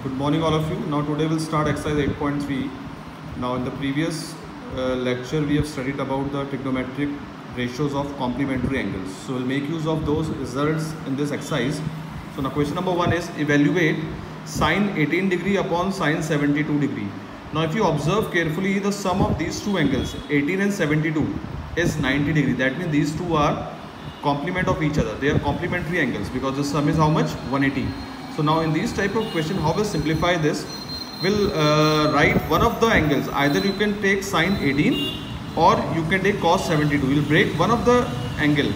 Good morning all of you. Now today we'll start exercise 8.3. Now in the previous lecture we have studied about the trigonometric ratios of complementary angles. So we'll make use of those results in this exercise. So now question number 1 is evaluate sine 18 degree upon sine 72 degree. Now if you observe carefully, the sum of these two angles 18 and 72 is 90 degree. That means these two are complement of each other. They are complementary angles because the sum is how much? 180. So now in these type of question, how we'll simplify this? We'll write one of the angles. Either you can take sine 18 or you can take cos 72. We'll break one of the angle.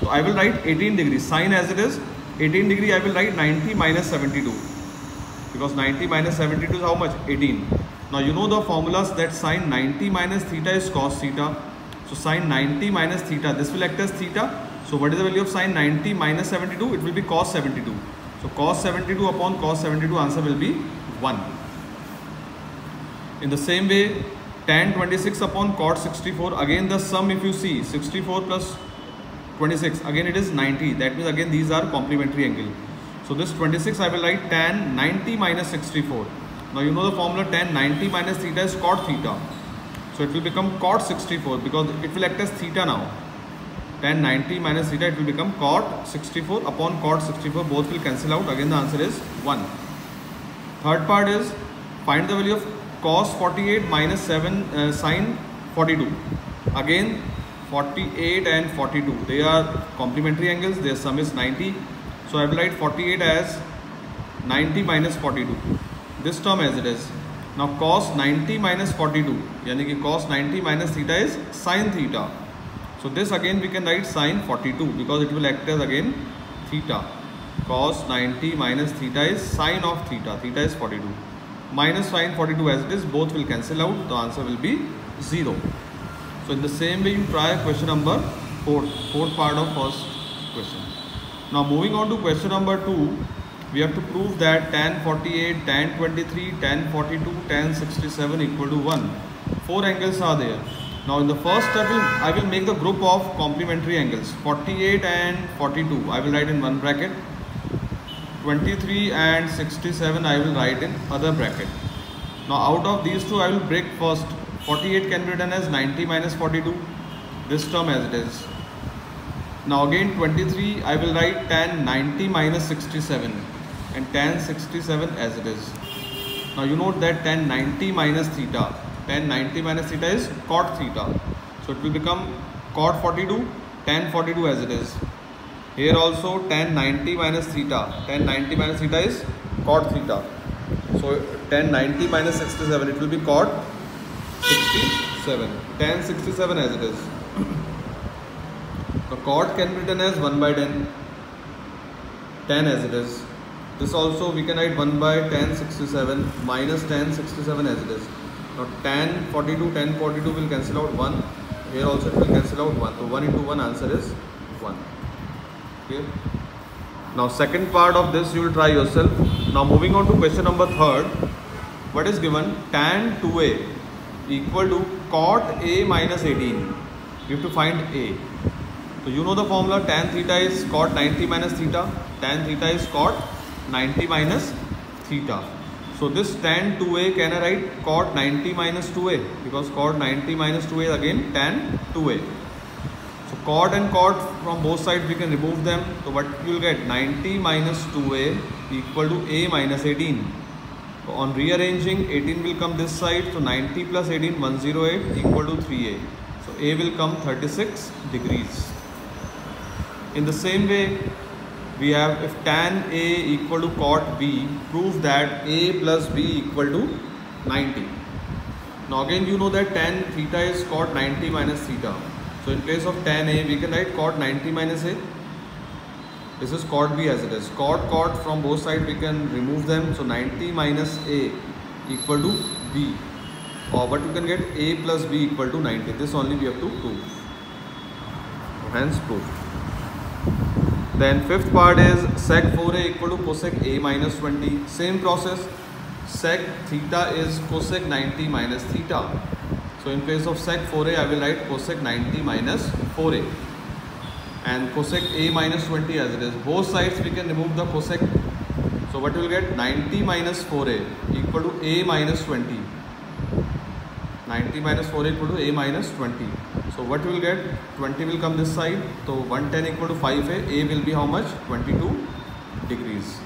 So I will write 18 degree sine as it is. 18 degree I will write 90 minus 72 because 90 minus 72 is how much? 18. Now you know the formulas that sine 90 minus theta is cos theta. So sine 90 minus theta, this will act as theta. So what is the value of sine 90 minus 72? It will be cos 72. So cos 72 upon cos 72, answer will be 1. In the same way, tan 26 upon cot 64, again the sum if you see 64 plus 26, again it is 90. That means again these are complementary angle. So this 26 I will write tan 90 minus 64. Now you know the formula tan 90 minus theta is cot theta. So it will become cot 64 because it will act as theta now. Tan 90 minus theta, it will become cot 64 upon cot 64. Both will cancel out. Again the answer is 1. Third part is find the value of cos 48 minus 7 sine 42. Again 48 and 42, they are complementary angles. Their sum is 90. So I will write 48 as 90 minus 42. This term as it is. Now cos 90 minus 42, yani ki cos 90 minus theta is sin theta. So this again we can write sin 42 because it will act as again theta. Cos 90 minus theta is sin of theta. Theta is 42. Minus sin 42 as it is, both will cancel out. The answer will be 0. So in the same way you try question number 4. Fourth part of first question. Now moving on to question number 2. We have to prove that tan 48, tan 23, tan 42, tan 67 equal to 1. 4 angles are there. Now in the first step, I will make the group of complementary angles. 48 and 42, I will write in one bracket. 23 and 67, I will write in other bracket. Now out of these two, I will break first. 48 can be written as 90 minus 42. This term as it is. Now again 23, I will write tan 90 minus 67. And tan 67 as it is. Now you note that tan 90 minus theta. Tan 90 minus theta is cot theta. So it will become cot 42, tan 42 as it is. Here also tan 90 minus theta. Tan 90 minus theta is cot theta. So tan 90 minus 67, it will be cot 67. Tan 67 as it is. The cot can be written as 1 by tan. Tan as it is. This also we can write 1 by tan 67 minus tan 67 as it is. Now tan 42, tan 42 will cancel out 1. Here also it will cancel out 1. So 1 into 1 answer is 1. Okay. Now second part of this you will try yourself. Now moving on to question number 3. What is given? Tan 2a equal to cot a minus 18. You have to find a. So you know the formula, tan theta is cot 90 minus theta. Tan theta is cot 90 minus theta. So this tan 2a, can I write cot 90 minus 2a? Because cot 90 minus 2a is again tan 2a. So cot and cot from both sides we can remove them. So what you will get? 90 minus 2a equal to a minus 18. So on rearranging, 18 will come this side. So 90 plus 18, 108 equal to 3a. So a will come 36 degrees. In the same way, we have if tan A equal to cot B, prove that A plus B equal to 90. Now again you know that tan theta is cot 90 minus theta. So in place of tan A, we can write cot 90 minus A. This is cot B as it is. Cot from both sides we can remove them. So 90 minus A equal to B. Or what you can get A plus B equal to 90. This only we have to prove. Hence proof. Then fifth part is sec 4a equal to cosec a minus 20. Same process. Sec theta is cosec 90 minus theta. So in place of sec 4a, I will write cosec 90 minus 4a. And cosec a minus 20 as it is. Both sides we can remove the cosec. So what you will get? 90 minus 4a equal to a minus 20. 90 minus 4 equal to a minus 20. So what you will get? 20 will come this side. So 110 equal to 5a. A will be how much? 22 degrees.